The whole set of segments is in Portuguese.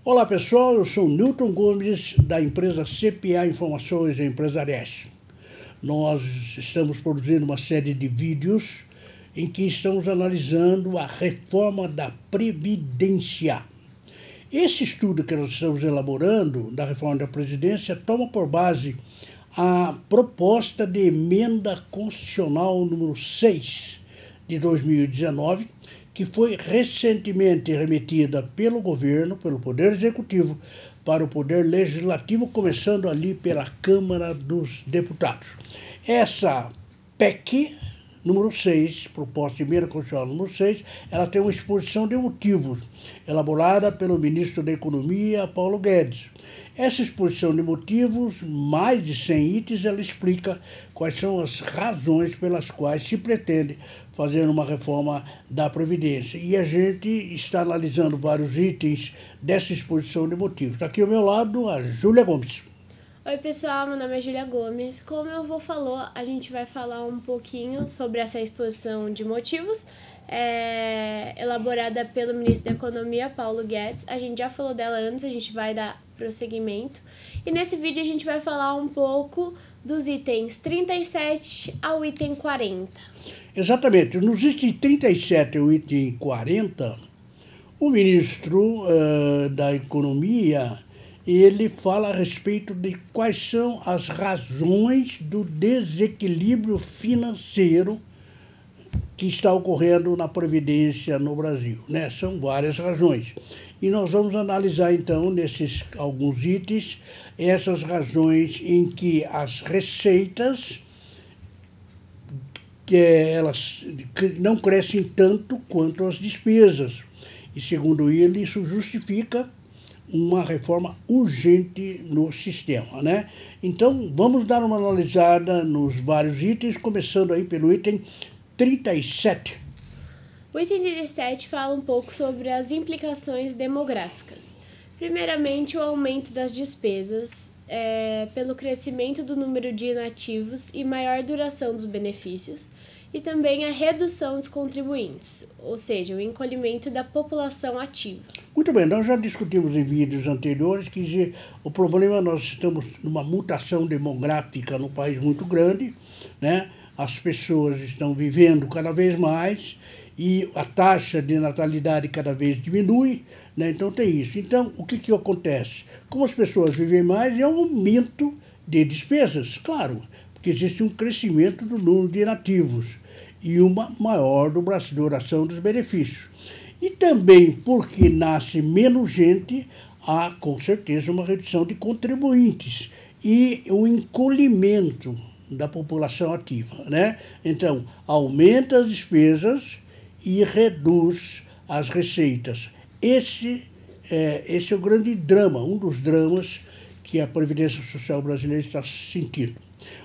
Olá pessoal, eu sou Newton Gomes da empresa CPA Informações Empresariais. Nós estamos produzindo uma série de vídeos em que estamos analisando a reforma da Previdência. Esse estudo que nós estamos elaborando da reforma da Previdência toma por base a proposta de emenda constitucional número 6 de 2019, que foi recentemente remetida pelo governo, pelo Poder Executivo, para o Poder Legislativo, começando ali pela Câmara dos Deputados. Essa PEC número 6, proposta de emenda constitucional número 6, ela tem uma exposição de motivos, elaborada pelo ministro da Economia, Paulo Guedes. Essa exposição de motivos, mais de 100 itens, ela explica quais são as razões pelas quais se pretende fazer uma reforma da Previdência. E a gente está analisando vários itens dessa exposição de motivos. Aqui ao meu lado, a Júlia Gomes. Oi pessoal, meu nome é Júlia Gomes. Como eu vou falou, a gente vai falar um pouquinho sobre essa exposição de motivos elaborada pelo ministro da Economia, Paulo Guedes. A gente já falou dela antes, a gente vai dar prosseguimento. E nesse vídeo a gente vai falar um pouco dos itens 37 ao item 40. Exatamente. Nos itens 37 ao item 40, o ministro da Economia, ele fala a respeito de quais são as razões do desequilíbrio financeiro que está ocorrendo na Previdência no Brasil, né? São várias razões. E nós vamos analisar, então, nesses alguns itens, essas razões em que as receitas, elas não crescem tanto quanto as despesas. E, segundo ele, isso justifica uma reforma urgente no sistema, né? Então, vamos dar uma analisada nos vários itens, começando aí pelo item 37. O item 37 fala um pouco sobre as implicações demográficas. Primeiramente, o aumento das despesas pelo crescimento do número de inativos e maior duração dos benefícios, e também a redução dos contribuintes, ou seja, o encolhimento da população ativa. Muito bem, nós já discutimos em vídeos anteriores que o problema, nós estamos numa mutação demográfica no país muito grande, né? As pessoas estão vivendo cada vez mais e a taxa de natalidade cada vez diminui, né? Então tem isso. Então, o que acontece? Como as pessoas vivem mais, é um aumento de despesas, claro, porque existe um crescimento do número de inativos e uma maior duração dos benefícios. E também porque nasce menos gente, há com certeza uma redução de contribuintes e o encolhimento da população ativa, né? Então, aumenta as despesas e reduz as receitas. Esse é o grande drama, um dos dramas que a Previdência Social brasileira está sentindo.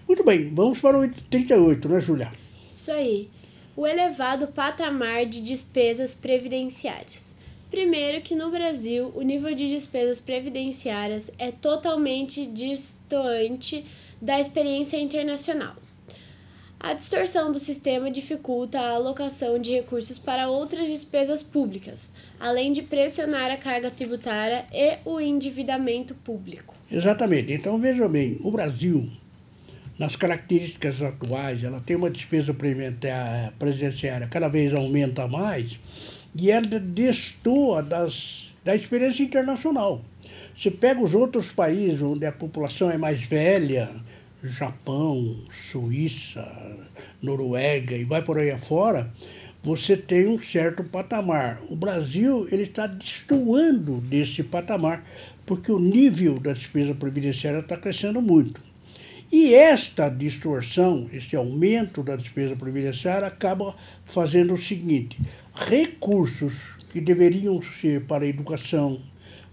Muito bem, vamos para o item 38, né, Júlia? Isso aí. O elevado patamar de despesas previdenciárias. Primeiro que no Brasil, o nível de despesas previdenciárias é totalmente distante da experiência internacional. A distorção do sistema dificulta a alocação de recursos para outras despesas públicas, além de pressionar a carga tributária e o endividamento público. Exatamente. Então, veja bem, o Brasil, nas características atuais, ela tem uma despesa previdenciária cada vez aumenta mais e ela destoa da experiência internacional. Você pega os outros países onde a população é mais velha, Japão, Suíça, Noruega e vai por aí afora, você tem um certo patamar. O Brasil ele está destoando desse patamar porque o nível da despesa previdenciária está crescendo muito. E esta distorção, esse aumento da despesa previdenciária acaba fazendo o seguinte: recursos que deveriam ser para a educação,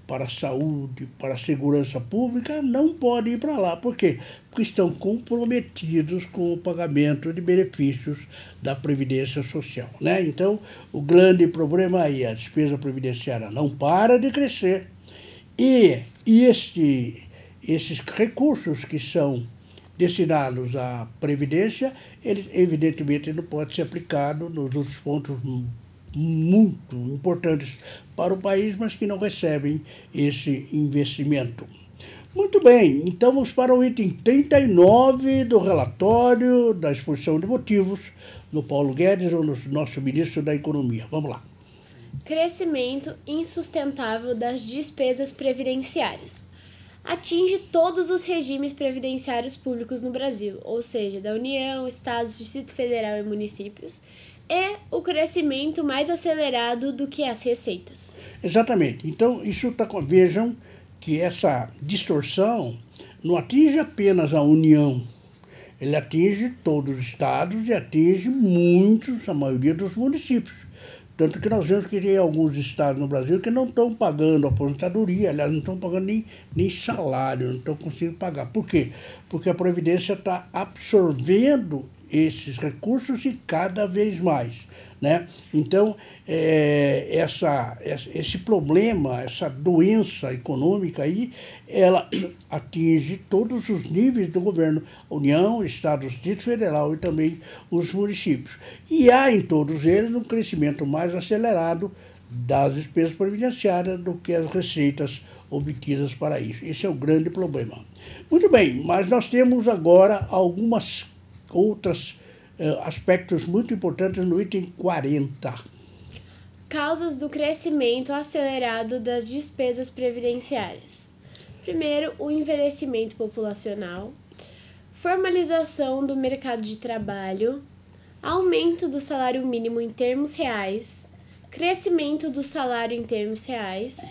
para a saúde, para a segurança pública, não podem ir para lá. Por quê? Porque estão comprometidos com o pagamento de benefícios da Previdência Social, né? Então, o grande problema aí, a despesa previdenciária não para de crescer e esses recursos que são destinados à Previdência, eles evidentemente não podem ser aplicados nos outros pontos muito importantes para o país, mas que não recebem esse investimento. Muito bem, então vamos para o item 39 do relatório da exposição de motivos do Paulo Guedes, o nosso ministro da Economia. Vamos lá. Crescimento insustentável das despesas previdenciárias. Atinge todos os regimes previdenciários públicos no Brasil, ou seja, da União, Estados, Distrito Federal e municípios, e o crescimento mais acelerado do que as receitas. Exatamente. Então, isso vejam que essa distorção não atinge apenas a União, ele atinge todos os estados e atinge a maioria dos municípios. Tanto que nós vemos que tem alguns estados no Brasil que não estão pagando aposentadoria, aliás, não estão pagando nem salário, não estão conseguindo pagar. Por quê? Porque a Previdência está absorvendo esses recursos e cada vez mais, né? Então, esse problema, essa doença econômica aí, ela atinge todos os níveis do governo, União, Estado, Distrito Federal e também os municípios. E há em todos eles um crescimento mais acelerado das despesas previdenciárias do que as receitas obtidas para isso. Esse é o grande problema. Muito bem, mas nós temos agora algumas outros aspectos muito importantes no item 40. Causas do crescimento acelerado das despesas previdenciárias. Primeiro, o envelhecimento populacional, formalização do mercado de trabalho, aumento do salário mínimo em termos reais, crescimento do salário em termos reais,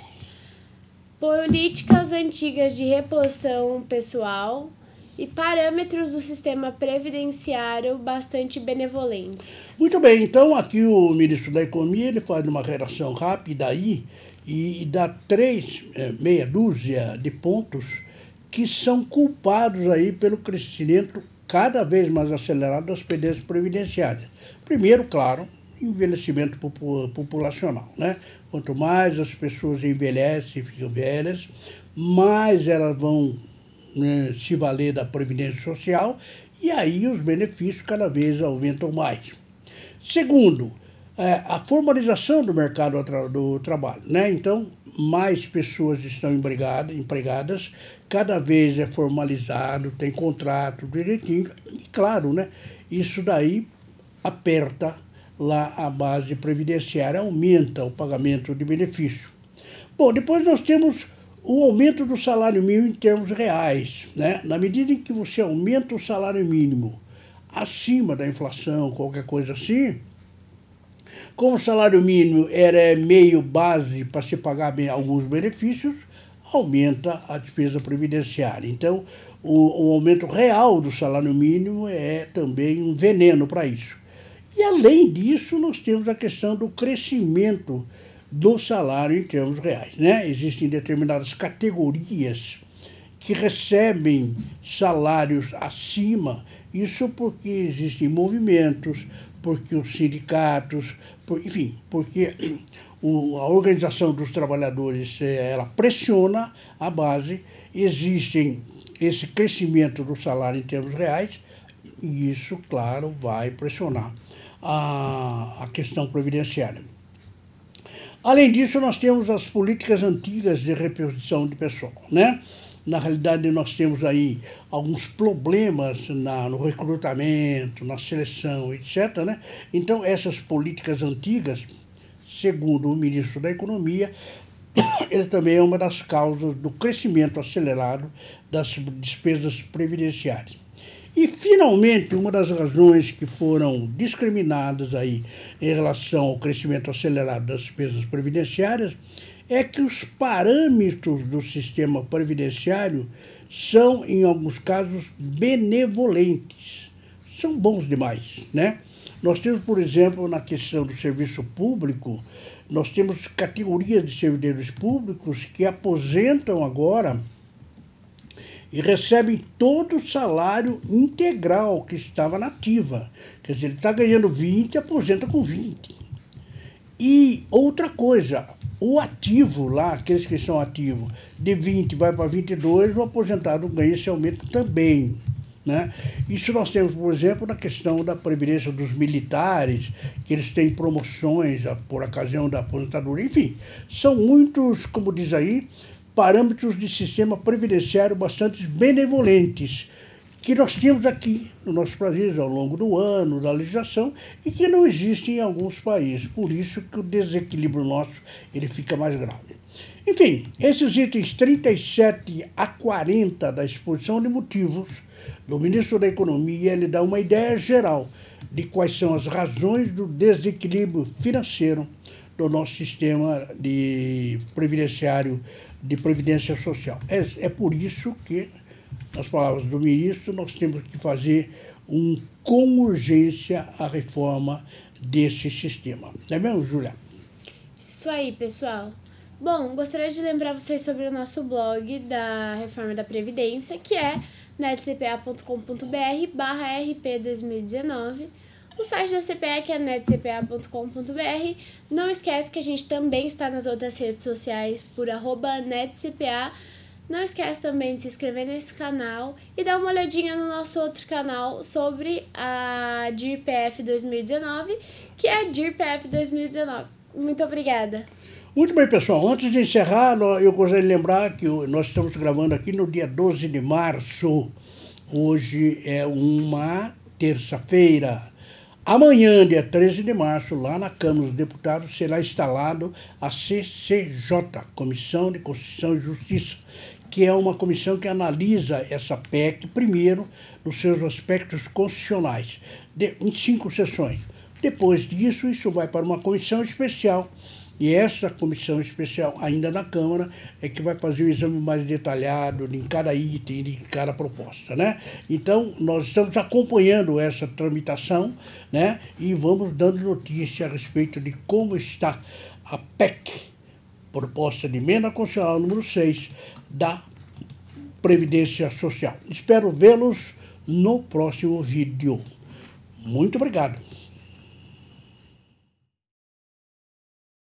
políticas antigas de reposição pessoal e parâmetros do sistema previdenciário bastante benevolentes. Muito bem, então aqui o ministro da Economia ele faz uma relação rápida aí e dá meia dúzia de pontos que são culpados aí pelo crescimento cada vez mais acelerado das despesas previdenciárias. Primeiro, claro, envelhecimento populacional, né? Quanto mais as pessoas envelhecem e ficam velhas, mais elas vão se valer da Previdência Social e aí os benefícios cada vez aumentam mais. Segundo, a formalização do mercado do trabalho, né? Então, mais pessoas estão empregadas, cada vez é formalizado, tem contrato direitinho e, claro, né? Isso daí aperta lá a base previdenciária, aumenta o pagamento de benefício. Bom, depois nós temos o aumento do salário mínimo em termos reais, né? Na medida em que você aumenta o salário mínimo acima da inflação, qualquer coisa assim, como o salário mínimo era meio base para se pagar bem alguns benefícios, aumenta a despesa previdenciária. Então, o aumento real do salário mínimo é também um veneno para isso. E, além disso, nós temos a questão do crescimento do salário em termos reais, né? Existem determinadas categorias que recebem salários acima, isso porque existem movimentos, porque os sindicatos, enfim, porque a organização dos trabalhadores ela pressiona a base, existe esse crescimento do salário em termos reais, e isso, claro, vai pressionar a questão previdenciária. Além disso, nós temos as políticas antigas de reposição de pessoal, né? Na realidade, nós temos aí alguns problemas no recrutamento, na seleção, etc., né? Então, essas políticas antigas, segundo o ministro da Economia, ele também é uma das causas do crescimento acelerado das despesas previdenciárias. E, finalmente, uma das razões que foram discriminadas aí em relação ao crescimento acelerado das despesas previdenciárias é que os parâmetros do sistema previdenciário são, em alguns casos, benevolentes. São bons demais, né? Nós temos, por exemplo, na questão do serviço público, nós temos categorias de servidores públicos que aposentam agora e recebem todo o salário integral que estava na ativa. Quer dizer, ele está ganhando 20 e aposenta com 20. E outra coisa, o ativo lá, aqueles que são ativos, de 20 vai para 22, o aposentado ganha esse aumento também. né? Isso nós temos, por exemplo, na questão da previdência dos militares, que eles têm promoções por ocasião da aposentadoria. Enfim, são muitos, como diz aí, parâmetros de sistema previdenciário bastante benevolentes que nós temos aqui no nosso país ao longo do ano, da legislação, e que não existem em alguns países. Por isso que o desequilíbrio nosso ele fica mais grave. Enfim, esses itens 37 a 40 da exposição de motivos do ministro da Economia, ele dá uma ideia geral de quais são as razões do desequilíbrio financeiro do nosso sistema de previdenciário, de previdência social. É por isso que, nas palavras do ministro, nós temos que fazer com urgência a reforma desse sistema. Não é mesmo, Júlia? Isso aí, pessoal. Bom, gostaria de lembrar vocês sobre o nosso blog da Reforma da Previdência, que é netcpa.com.br/rp2019. O site da CPE, que é netcpa.com.br. Não esquece que a gente também está nas outras redes sociais por @netcpa. Não esquece também de se inscrever nesse canal e dar uma olhadinha no nosso outro canal sobre a DIR-PF 2019, que é a DIR-PF 2019. Muito obrigada. Muito bem, pessoal. Antes de encerrar, eu gostaria de lembrar que nós estamos gravando aqui no dia 12 de março. Hoje é uma terça-feira. Amanhã, dia 13 de março, lá na Câmara dos Deputados, será instalado a CCJ, Comissão de Constituição e Justiça, que é uma comissão que analisa essa PEC, primeiro, nos seus aspectos constitucionais, em 5 sessões. Depois disso, isso vai para uma comissão especial, e essa comissão especial, ainda na Câmara, é que vai fazer o exame mais detalhado em cada item, em cada proposta, né? Então, nós estamos acompanhando essa tramitação, né? E vamos dando notícia a respeito de como está a PEC, proposta de emenda constitucional número 6, da Previdência Social. Espero vê-los no próximo vídeo. Muito obrigado.